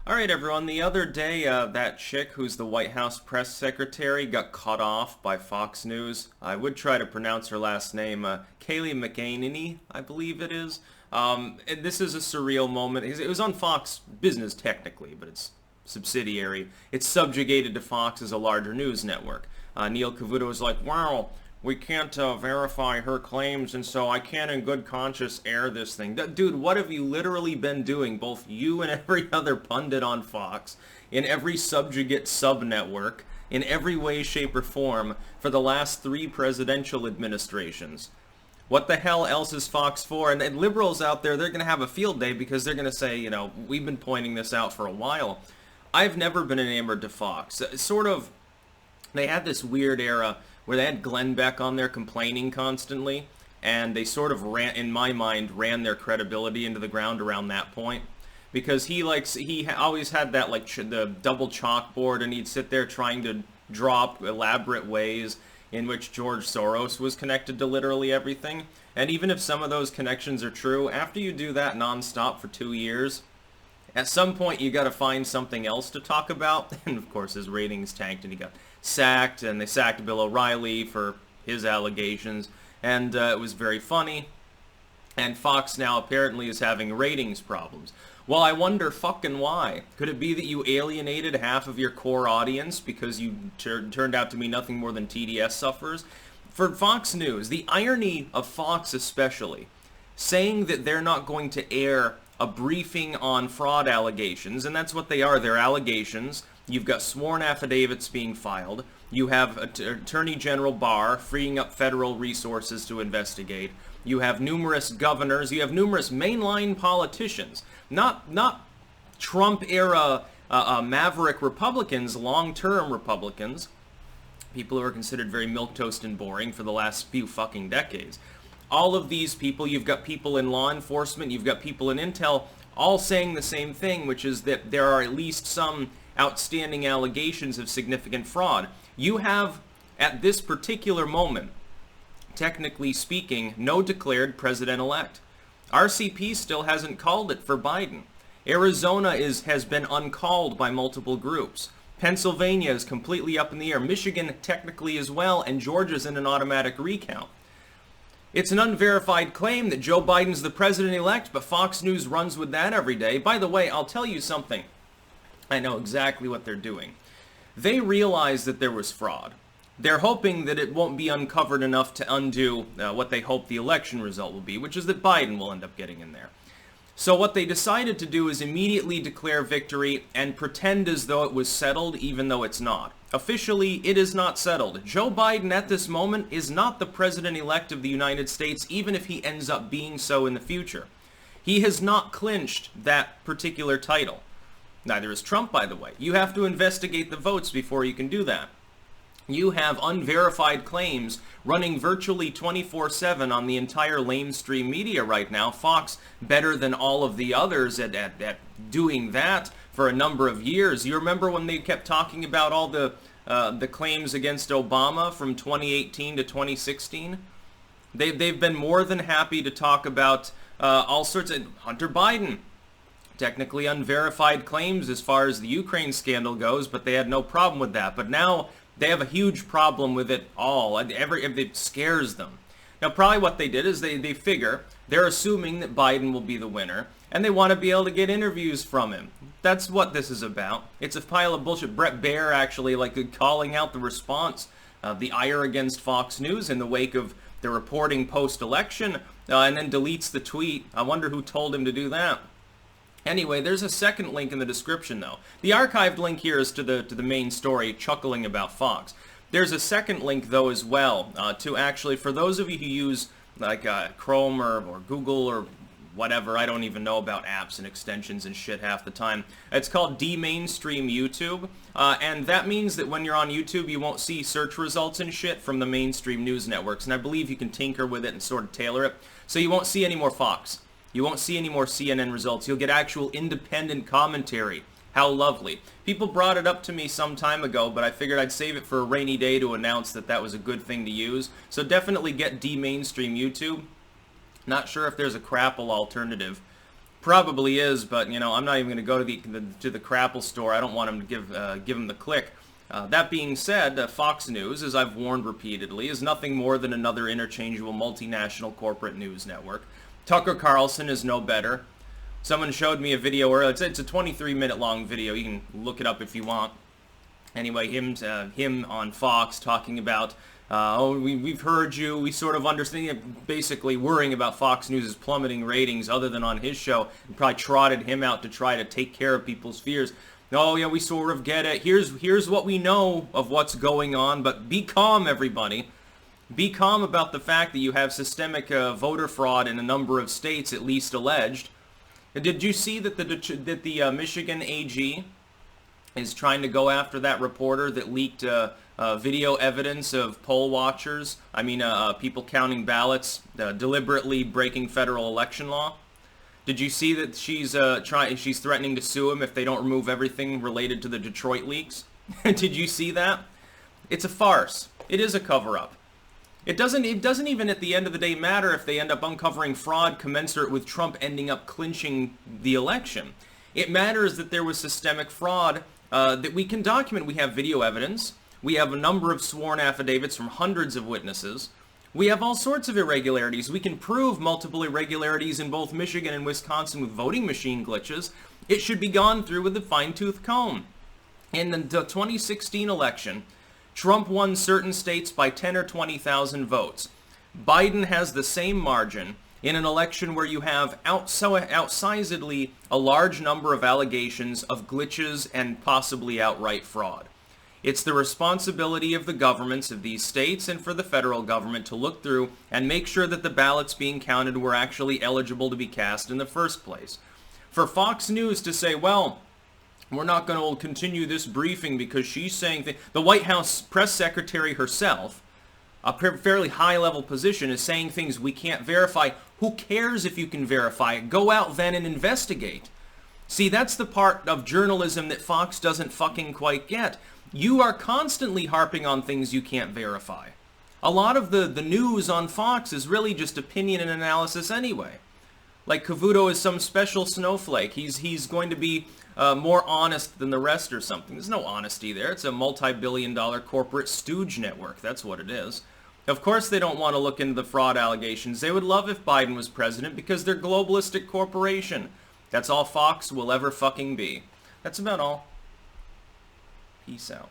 All right, everyone. The other day, that chick who's the White House press secretary got cut off by Fox News. I would try to pronounce her last name, Kayleigh McEnany, I believe it is. And this is a surreal moment. It was on Fox Business technically, but it's subsidiary. It's subjugated to Fox as a larger news network. Neil Cavuto was like, "Wow, we can't verify her claims, and so I can't in good conscience air this thing." Dude, what have you literally been doing, both you and every other pundit on Fox, in every subjugate sub-network, in every way, shape, or form, for the last 3 presidential administrations? What the hell else is Fox for? And liberals out there, they're going to have a field day because they're going to say, we've been pointing this out for a while. I've never been enamored to Fox. They had this weird era where they had Glenn Beck on there complaining constantly, and they sort of in my mind, ran their credibility into the ground around that point. Because he always had that, the double chalkboard, and he'd sit there trying to draw up elaborate ways in which George Soros was connected to literally everything. And even if some of those connections are true, after you do that nonstop for 2 years, at some point you got to find something else to talk about. And of course his ratings tanked and he got sacked, and they sacked Bill O'Reilly for his allegations, and it was very funny. And Fox now apparently is having ratings problems. Well, I wonder fucking why. Could it be that you alienated half of your core audience because you turned out to be nothing more than TDS sufferers? For Fox News, the irony of Fox especially, saying that they're not going to air a briefing on fraud allegations, and that's what they are, they're allegations. You've got sworn affidavits being filed. You have Attorney General Barr freeing up federal resources to investigate. You have numerous governors. You have numerous mainline politicians. Not Trump-era maverick Republicans, long-term Republicans. People who are considered very milquetoast and boring for the last few fucking decades. All of these people, you've got people in law enforcement, you've got people in intel, all saying the same thing, which is that there are at least some outstanding allegations of significant fraud. You have, at this particular moment, technically speaking, no declared president-elect. RCP still hasn't called it for Biden. Arizona has been uncalled by multiple groups. Pennsylvania is completely up in the air. Michigan technically as well, and Georgia's in an automatic recount. It's an unverified claim that Joe Biden's the president-elect, but Fox News runs with that every day. By the way, I'll tell you something. I know exactly what they're doing. They realize that there was fraud. They're hoping that it won't be uncovered enough to undo what they hope the election result will be, which is that Biden will end up getting in there. So what they decided to do is immediately declare victory and pretend as though it was settled, even though it's not. Officially, it is not settled. Joe Biden at this moment is not the president-elect of the United States, even if he ends up being so in the future. He has not clinched that particular title. Neither is Trump, by the way. You have to investigate the votes before you can do that. You have unverified claims running virtually 24/7 on the entire lamestream media right now. Fox better than all of the others at doing that for a number of years. You remember when they kept talking about all the claims against Obama from 2018 to 2016? They've been more than happy to talk about all sorts of Hunter Biden. Technically unverified claims as far as the Ukraine scandal goes, but they had no problem with that. But now they have a huge problem with it all. It scares them. Now, probably what they did is they figure they're assuming that Biden will be the winner, and they want to be able to get interviews from him. That's what this is about. It's a pile of bullshit. Brett Baer actually calling out the response, the ire against Fox News in the wake of the reporting post-election, and then deletes the tweet. I wonder who told him to do that. Anyway, there's a second link in the description, though. The archived link here is to the main story, chuckling about Fox. There's a second link, though, as well, to actually, for those of you who use, Chrome or Google or whatever, I don't even know about apps and extensions and shit half the time. It's called de-mainstream YouTube, and that means that when you're on YouTube, you won't see search results and shit from the mainstream news networks, and I believe you can tinker with it and sort of tailor it, so you won't see any more Fox. You won't see any more CNN results. You'll get actual independent commentary. How lovely. People brought it up to me some time ago, but I figured I'd save it for a rainy day to announce that that was a good thing to use. So definitely get de-mainstream YouTube. Not sure if there's a crapple alternative. Probably is, but I'm not even going to go to the Crapple store. I don't want him to give him the click. That being said, Fox News, as I've warned repeatedly, is nothing more than another interchangeable multinational corporate news network. Tucker Carlson is no better. Someone showed me a video earlier. It's a 23-minute long video. You can look it up if you want. Anyway, him on Fox talking about, we've heard you, we sort of understand, basically worrying about Fox News' plummeting ratings other than on his show, and probably trotted him out to try to take care of people's fears. Oh yeah, we sort of get it. Here's what we know of what's going on, but be calm, everybody. Be calm about the fact that you have systemic voter fraud in a number of states, at least alleged. Did you see that the Michigan AG is trying to go after that reporter that leaked video evidence of poll watchers, people counting ballots, deliberately breaking federal election law? Did you see that she's threatening to sue him if they don't remove everything related to the Detroit leaks? Did you see that? It's a farce. It is a cover-up. It doesn't even at the end of the day matter if they end up uncovering fraud commensurate with Trump ending up clinching the election. It matters that there was systemic fraud that we can document. We have video evidence. We have a number of sworn affidavits from hundreds of witnesses. We have all sorts of irregularities. We can prove multiple irregularities in both Michigan and Wisconsin with voting machine glitches. It should be gone through with a fine-tooth comb. In the 2016 election, Trump won certain states by 10 or 20,000 votes. Biden has the same margin in an election where you have outsizedly a large number of allegations of glitches and possibly outright fraud. It's the responsibility of the governments of these states and for the federal government to look through and make sure that the ballots being counted were actually eligible to be cast in the first place. For Fox News to say, well, we're not going to continue this briefing because she's saying the White House press secretary herself, a fairly high-level position, is saying things we can't verify. Who cares if you can verify it? Go out then and investigate. See, that's the part of journalism that Fox doesn't fucking quite get. You are constantly harping on things you can't verify. A lot of the news on Fox is really just opinion and analysis anyway. Like Cavuto is some special snowflake. He's going to be more honest than the rest or something. There's no honesty there. It's a multi-billion-dollar corporate stooge network. That's what it is. Of course they don't want to look into the fraud allegations. They would love if Biden was president because they're a globalistic corporation. That's all Fox will ever fucking be. That's about all. Peace out.